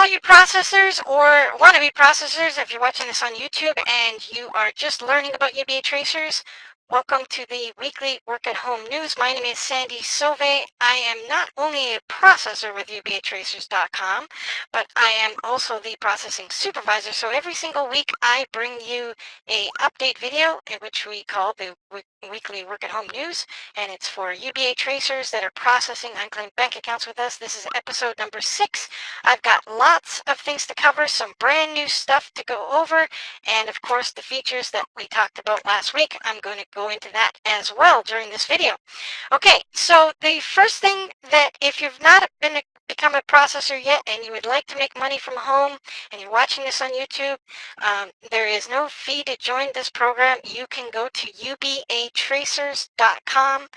all you processors or wannabe processors, if you're watching this on YouTube and you are just learning about UBATracers, welcome to the weekly work at home news. My name is Sandy Sauve. I am not only a processor with UBATracers.com, but I am also the processing supervisor. So every single week I bring you a update video in which we call the weekly work at home news, and it's for UBATracers that are processing unclaimed bank accounts with us. This is episode number 6. I've got lots of things to cover, some brand new stuff to go over, and of course the features that we talked about last week. I'm going to go into that as well during this video. Okay, so the first thing, that if you've not become a processor yet and you would like to make money from home and you're watching this on YouTube, there is no fee to join this program. You can go to UBAtracers.com,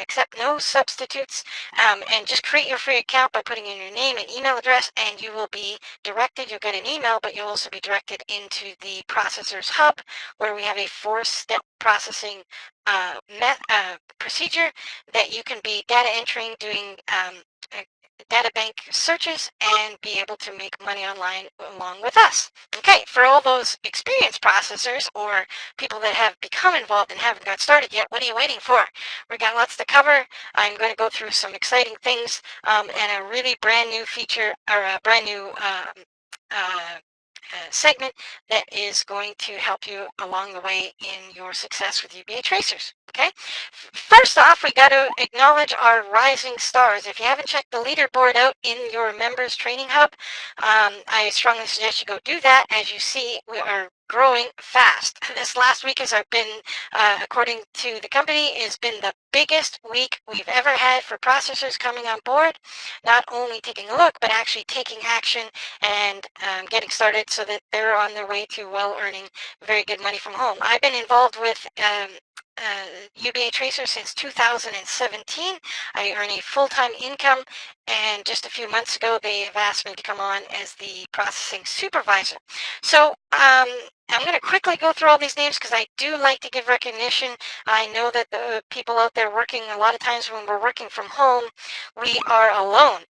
accept no substitutes, and just create your free account by putting in your name and email address, and you will be directed. You'll get an email, but you'll also be directed into the Processors Hub, where we have a 4-step processing procedure that you can be data entering, doing data bank searches, and be able to make money online along with us. Okay, for all those experienced processors or people that have become involved and haven't got started yet, what are you waiting for? We got lots to cover. I'm going to go through some exciting things and a really brand new feature, or a brand new segment that is going to help you along the way in your success with UBATracers. Okay, first off, we got to acknowledge our rising stars. If you haven't checked the leaderboard out in your members training hub, I strongly suggest you go do that. As you see, we are growing fast. This last week has been, according to the company, has been the biggest week we've ever had for processors coming on board, not only taking a look, but actually taking action and getting started so that they're on their way to earning very good money from home. I've been involved with UBATracers since 2017. I earn a full-time income, and just a few months ago they have asked me to come on as the processing supervisor. So I'm going to quickly go through all these names because I do like to give recognition. I know that the people out there working, a lot of times when we're working from home, we are alone,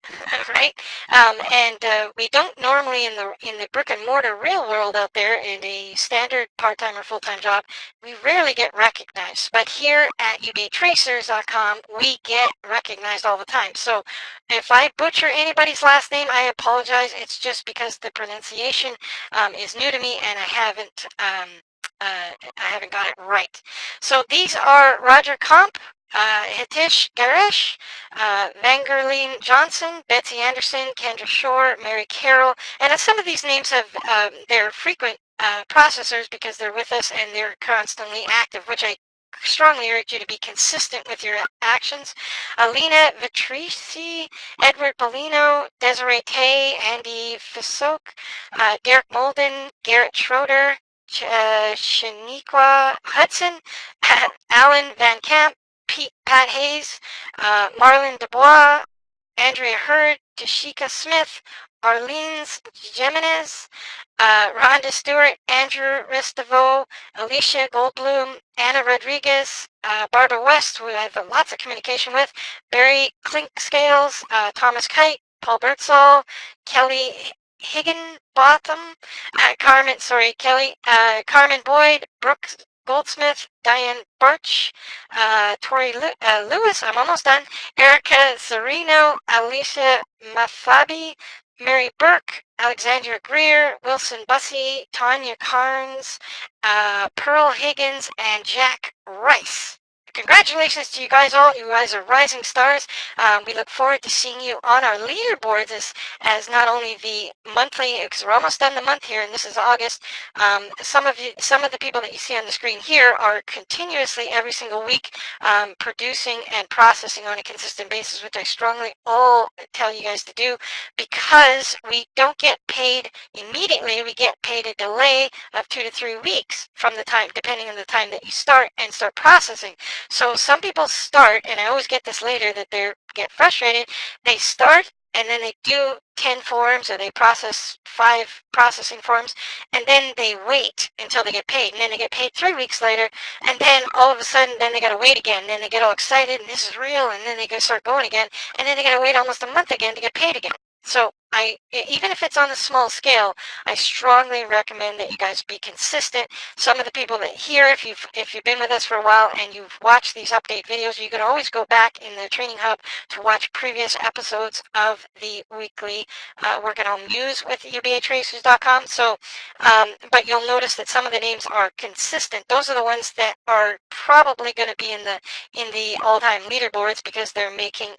right? And we don't normally in the brick and mortar real world out there in a standard part-time or full-time job, we rarely get recognized. But here at UBATracers.com, we get recognized all the time. So if I butcher anybody's last name, I apologize. It's just because the pronunciation is new to me and I haven't got it right. So these are Roger Comp, Hitesh Garesh, Vangerleen Johnson, Betsy Anderson, Kendra Shore, Mary Carroll, and some of these names have they're frequent processors because they're with us and they're constantly active, which I strongly urge you to be consistent with your actions. Alina Vitrisi, Edward Polino, Desiree Tay, Andy Fisok, Derek Molden, Garrett Schroeder, Shaniqua Hudson, Alan Van Camp, Pat Hayes, Marlon Dubois, Andrea Hurd, Tashika Smith, Arlene's Jimenez, Rhonda Stewart, Andrew Restivo, Alicia Goldblum, Anna Rodriguez, Barbara West, who I have lots of communication with, Barry Clinkscales, Thomas Kite, Paul Birdsall, Kelly Higginbotham, Carmen Boyd, Brooks Goldsmith, Diane Birch, Tori Lewis, I'm almost done, Erica Zarino, Alicia Mafabi, Mary Burke, Alexandra Greer, Wilson Bussey, Tanya Carnes, Pearl Higgins, and Jack Rice. Congratulations to you guys all. You guys are rising stars. We look forward to seeing you on our leaderboards as not only the monthly, because we're almost done the month here, and this is August. Some of the people that you see on the screen here are continuously every single week producing and processing on a consistent basis, which I strongly all tell you guys to do, because we don't get paid immediately. We get paid a delay of 2 to 3 weeks from the time, depending on the time that you start processing. So some people start, and I always get this later that they get frustrated. They start and then they do 10 forms, or they process 5 processing forms, and then they wait until they get paid, and then they get paid 3 weeks later, and then all of a sudden then they got to wait again, and then they get all excited and this is real, and then they start going again, and then they got to wait almost a month again to get paid again. So even if it's on a small scale, I strongly recommend that you guys be consistent. Some of the people that here, if you've been with us for a while and you've watched these update videos, you can always go back in the training hub to watch previous episodes of the weekly Work at Home News with UBAtracers.com. So, but you'll notice that some of the names are consistent. Those are the ones that are probably going to be in the all-time leaderboards because they're making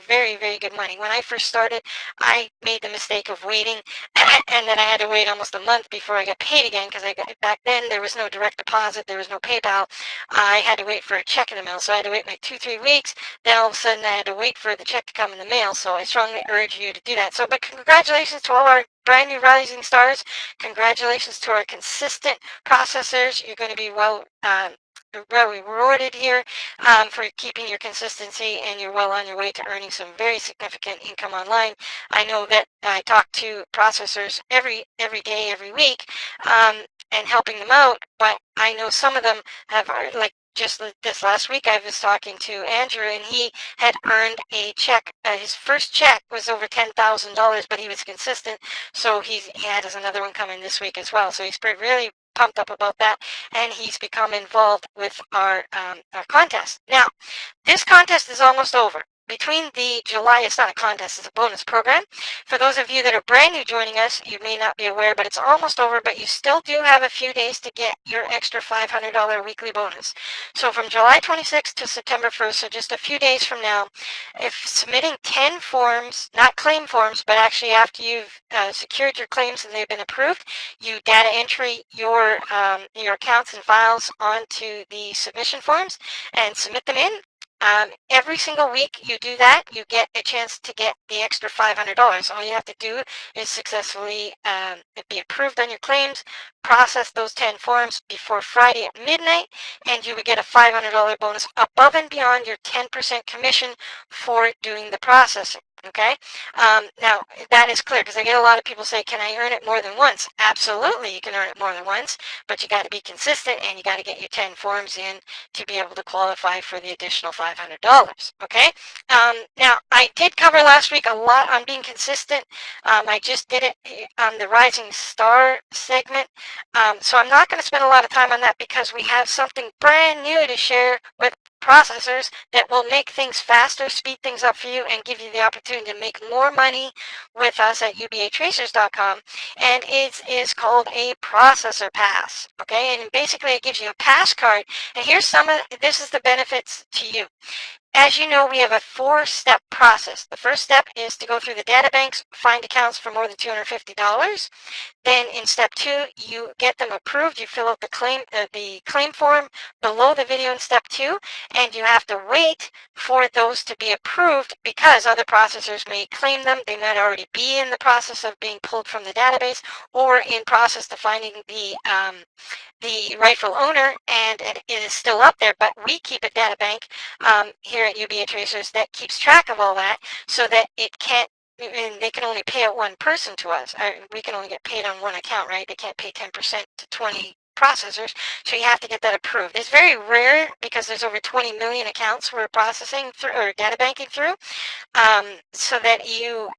very, very good money. When I first started, I made the mistake of waiting, and then I had to wait almost a month before I got paid again because back then there was no direct deposit, there was no PayPal. I had to wait for a check in the mail, so I had to wait like 2-3 weeks. Then all of a sudden I had to wait for the check to come in the mail. So I strongly urge you to do that. So, but congratulations to all our brand new rising stars. Congratulations to our consistent processors. You're going to be well rewarded here for keeping your consistency, and you're well on your way to earning some very significant income online. I know that I talk to processors every day, every week, and helping them out, but I know some of them have, like just this last week, I was talking to Andrew, and he had earned a check. His first check was over $10,000, but he was consistent, so he has another one coming this week as well. So he's really pumped up about that, and he's become involved with our contest. Now, this contest is almost over. Between the July, it's not a contest, it's a bonus program. For those of you that are brand new joining us, you may not be aware, but it's almost over, but you still do have a few days to get your extra $500 weekly bonus. So from July 26th to September 1st, so just a few days from now, if submitting 10 forms, not claim forms, but actually after you've secured your claims and they've been approved, you data entry your accounts and files onto the submission forms and submit them in. Every single week you do that, you get a chance to get the extra $500. All you have to do is successfully be approved on your claims, process those 10 forms before Friday at midnight, and you would get a $500 bonus above and beyond your 10% commission for doing the processing. Okay, now that is clear because I get a lot of people say, can I earn it more than once? Absolutely, you can earn it more than once, but you got to be consistent and you got to get your 10 forms in to be able to qualify for the additional $500. Okay, now I did cover last week a lot on being consistent. I just did it on the Rising Star segment, so I'm not going to spend a lot of time on that because we have something brand new to share with processors that will make things faster, speed things up for you, and give you the opportunity to make more money with us at UBAtracers.com. And it is called a processor pass. Okay, and basically it gives you a pass card. And here's this is the benefits to you. As you know, we have a 4-step process. The first step is to go through the data banks, find accounts for more than $250. Then in step 2, you get them approved. You fill out the claim form below the video in step 2, and you have to wait for those to be approved because other processors may claim them. They might already be in the process of being pulled from the database or in process of finding the rightful owner, and it is still up there, but we keep a data bank here at UBAtracers that keeps track of all that so that it can't, and they can only pay out one person to us. We can only get paid on one account, right? They can't pay 10% to 20 processors, so you have to get that approved. It's very rare because there's over 20 million accounts we're processing through or data banking through, so that you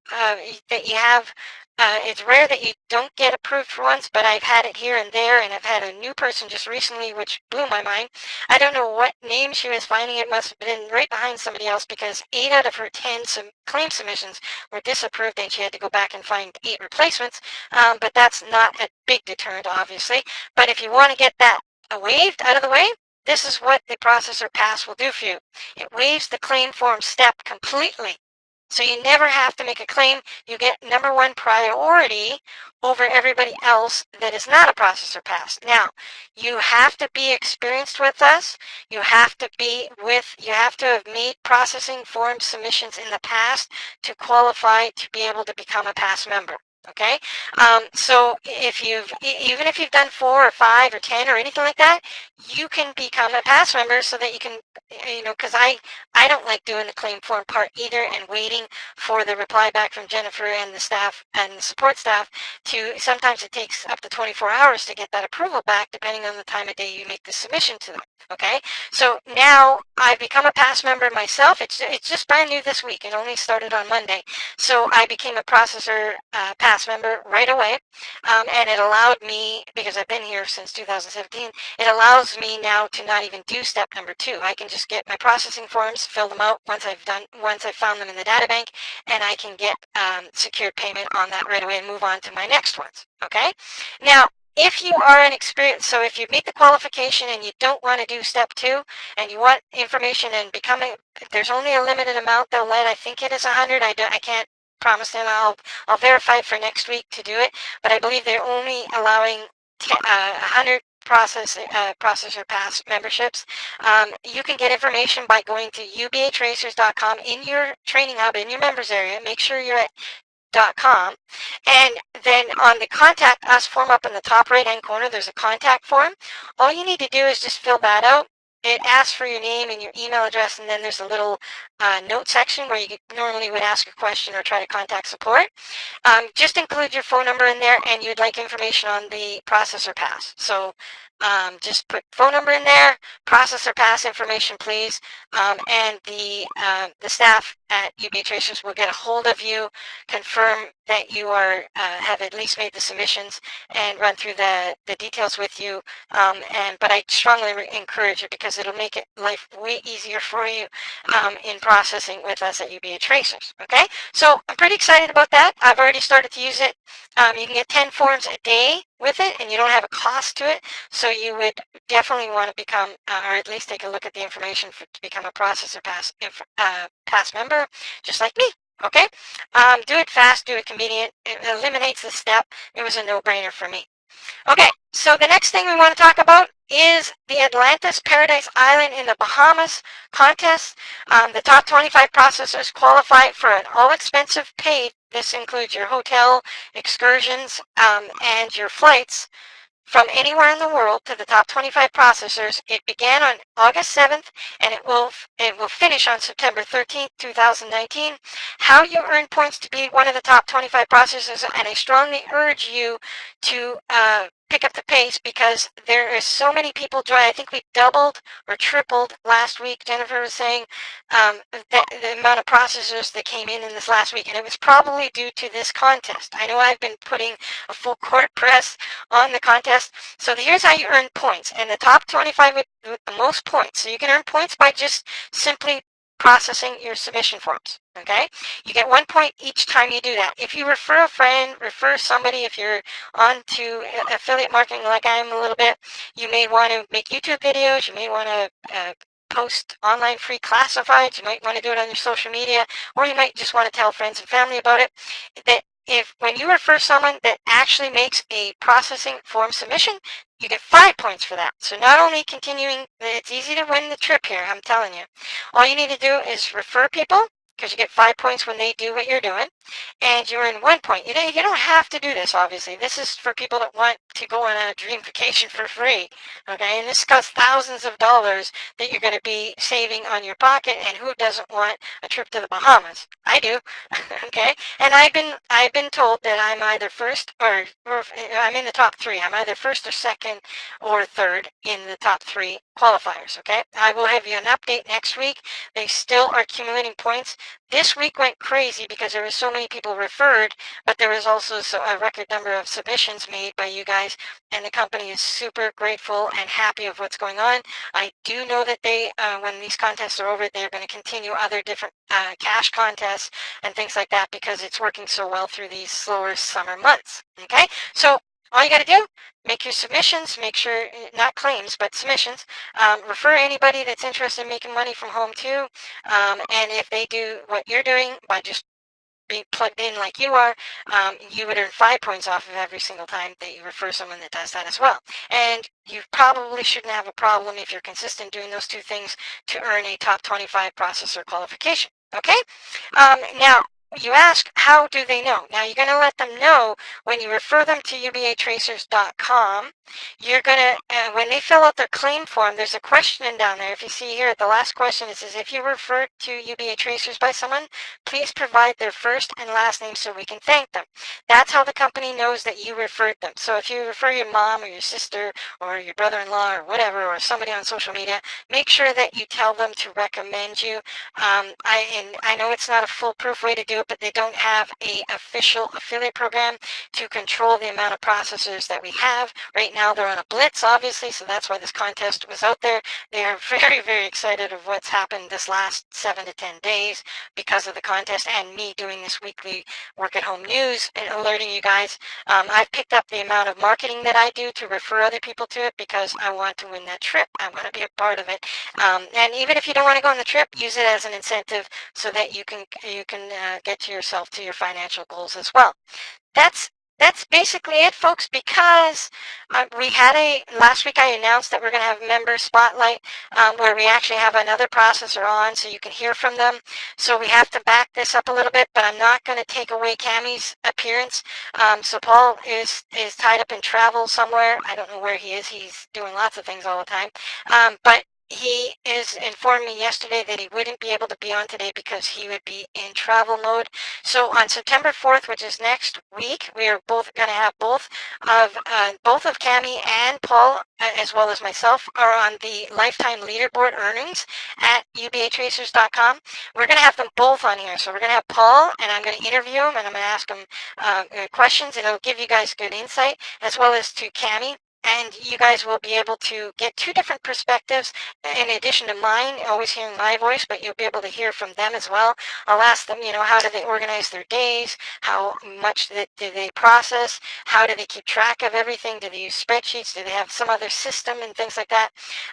have. It's rare that you don't get approved for once, but I've had it here and there, and I've had a new person just recently, which blew my mind. I don't know what name she was finding. It must have been right behind somebody else because 8 out of her 10 claim submissions were disapproved, and she had to go back and find 8 replacements. But that's not a big deterrent, obviously. But if you want to get that waived out of the way, this is what the processor pass will do for you. It waives the claim form step completely. So you never have to make a claim. You get #1 priority over everybody else that is not a processor pass. Now, you have to be experienced with us. You have to have made processing form submissions in the past to qualify to be able to become a pass member. Okay, so even if you've done 4 or 5 or 10 or anything like that, you can become a pass member so that you can, because I don't like doing the claim form part either and waiting for the reply back from Jennifer and the staff and the support staff sometimes it takes up to 24 hours to get that approval back depending on the time of day you make the submission to them. Okay, so now I've become a past member myself. It's just brand new this week. It only started on Monday. So I became a processor pass member right away, and it allowed me, because I've been here since 2017, it allows me now to not even do step number 2. I can just get my processing forms, fill them out once I've found them in the data bank, and I can get secured payment on that right away and move on to my next ones. Okay, now if you are an experienced, so if you meet the qualification and you don't want to do step 2 and you want information and becoming, there's only a limited amount they'll let. I think it is 100. I can't promise them. I'll verify for next week to do it, but I believe they're only allowing 100 processor pass memberships. You can get information by going to UBATracers.com in your training hub, in your members area. Make sure you're at .com, and then on the contact us form up in the top right hand corner, there's a contact form. All you need to do is just fill that out. It asks for your name and your email address, and then there's a little note section where you normally would ask a question or try to contact support. Just include your phone number in there, and you'd like information on the processor pass. So just put phone number in there, processor pass information, please, and the staff at UBATracers will get a hold of you, confirm that you are have at least made the submissions, and run through the details with you. But I strongly encourage it because it'll make life way easier for you in processing with us at UBATracers. Okay, so I'm pretty excited about that. I've already started to use it. You can get 10 forms a day with it, and you don't have a cost to it. So you would definitely want to become, or at least take a look at the information to become a processor pass member, just like me. Okay, do it fast, do it convenient. It eliminates the step. It was a no-brainer for me. Okay, so the next thing we want to talk about is the Atlantis Paradise Island in the Bahamas contest. The top 25 processors qualify for an all-expensive paid. This includes your hotel, excursions, and your flights from anywhere in the world to the top 25 processors. It began on August 7th, and it will finish on September 13th, 2019. How you earn points to be one of the top 25 processors, and I strongly urge you to pick up the pace because there is so many people join. I think we doubled or tripled last week. Jennifer was saying the amount of processors that came in this last week, and it was probably due to this contest. I know I've been putting a full court press on the contest. So here's how you earn points, and the top 25 with the most points. So you can earn points by just simply processing your submission forms. Okay, you get 1 point each time you do that. If you refer a friend, refer somebody, if you're on to affiliate marketing like I am a little bit, you may want to make YouTube videos, you may want to post online free classifieds, you might want to do it on your social media, or you might just want to tell friends and family about it. That when you refer someone that actually makes a processing form submission, you get 5 points for that. So not only continuing, it's easy to win the trip here, I'm telling you. All you need to do is refer people, because you get 5 points when they do what you're doing, and you earn 1 point. You don't have to do this, obviously. This is for people that want to go on a dream vacation for free, okay? And this costs thousands of dollars that you're going to be saving on your pocket, and who doesn't want a trip to the Bahamas? I do, okay? And I've been told that I'm either first or I'm in the top 3. I'm either first or second or third in the top 3 qualifiers, okay? I will have you an update next week. They still are accumulating points. This week went crazy because there were so many people referred, but there was also a record number of submissions made by you guys, and the company is super grateful and happy of what's going on. I do know that they, when these contests are over, they're going to continue other different cash contests and things like that because it's working so well through these slower summer months. Okay, so all you got to do, make your submissions, make sure, not claims, but submissions. Refer anybody that's interested in making money from home too. And if they do what you're doing by just being plugged in like you are, you would earn 5 points off of every single time that you refer someone that does that as well. And you probably shouldn't have a problem if you're consistent doing those 2 things to earn a top 25 processor qualification. Okay? Now, you ask, how do they know? Now, you're going to let them know when you refer them to UBATracers.com. You're gonna, when they fill out their claim form, there's a question down there. If you see here, the last question, it says, if you referred to UBATracers by someone, please provide their first and last name so we can thank them. That's how the company knows that you referred them. So if you refer your mom or your sister or your brother-in-law or whatever, or somebody on social media, make sure that you tell them to recommend you. I know it's not a foolproof way to do it, but they don't have a official affiliate program to control the amount of processors that we have. Right now they're on a blitz, obviously, so that's why this contest was out there. They are very, very excited of what's happened this last 7 to 10 days because of the contest and me doing this weekly work at home news and alerting you guys. I've picked up the amount of marketing that I do to refer other people to it because I want to win that trip. I want to be a part of it. And even if you don't want to go on the trip, use it as an incentive so that you can get to yourself to your financial goals as well. That's basically it, folks, because we had last week I announced that we're going to have member spotlight where we actually have another processor on so you can hear from them. So we have to back this up a little bit, but I'm not going to take away Cammie's appearance. So Paul is tied up in travel somewhere. I don't know where he is. He's doing lots of things all the time. But he informed me yesterday that he wouldn't be able to be on today because he would be in travel mode. So on September 4th, which is next week, we are both going to have both of Cammie and Paul, as well as myself, are on the lifetime leaderboard earnings at UBATracers.com. We're going to have them both on here. So we're going to have Paul, and I'm going to interview him, and I'm going to ask him questions, and it'll give you guys good insight, as well as to Cammie. And you guys will be able to get two different perspectives in addition to mine, always hearing my voice, but you'll be able to hear from them as well. I'll ask them, how do they organize their days? How much do they process? How do they keep track of everything? Do they use spreadsheets? Do they have some other system and things like that?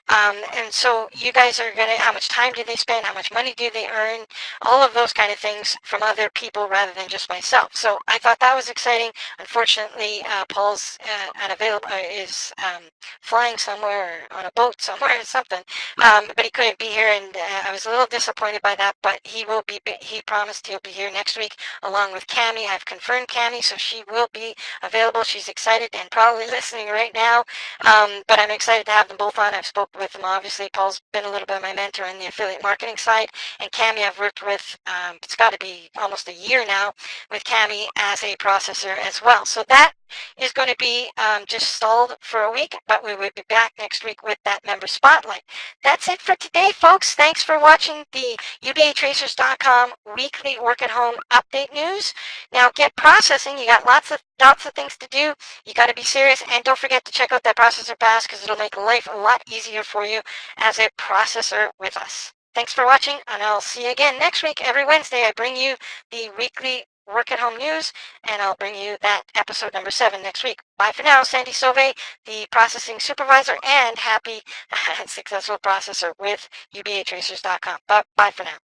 And so you guys are going to, how much time do they spend? How much money do they earn? All of those kind of things from other people rather than just myself. So I thought that was exciting. Unfortunately, Paul's unavailable, is flying somewhere or on a boat somewhere or something, but he couldn't be here, and I was a little disappointed by that, but he promised he'll be here next week along with Cammie. I've confirmed Cammie, so she will be available. She's excited and probably listening right now, but I'm excited to have them both on. I've spoken with them, obviously. Paul's been a little bit of my mentor in the affiliate marketing side, and Cammie I've worked with, it's got to be almost a year now, with Cammie as a processor as well. So that is going to be just stalled for a week, but we will be back next week with that member spotlight. That's it for today, folks. Thanks for watching the UBATracers.com weekly work at home update news. Now get processing. You got lots of things to do. You got to be serious, and don't forget to check out that processor pass because it'll make life a lot easier for you as a processor with us. Thanks for watching, and I'll see you again next week. Every Wednesday, I bring you the weekly work at home news, and I'll bring you that episode number 7 next week. Bye for now. Sandy Sauvé, the processing supervisor, and happy successful processor with UBATracers.com. Bye for now.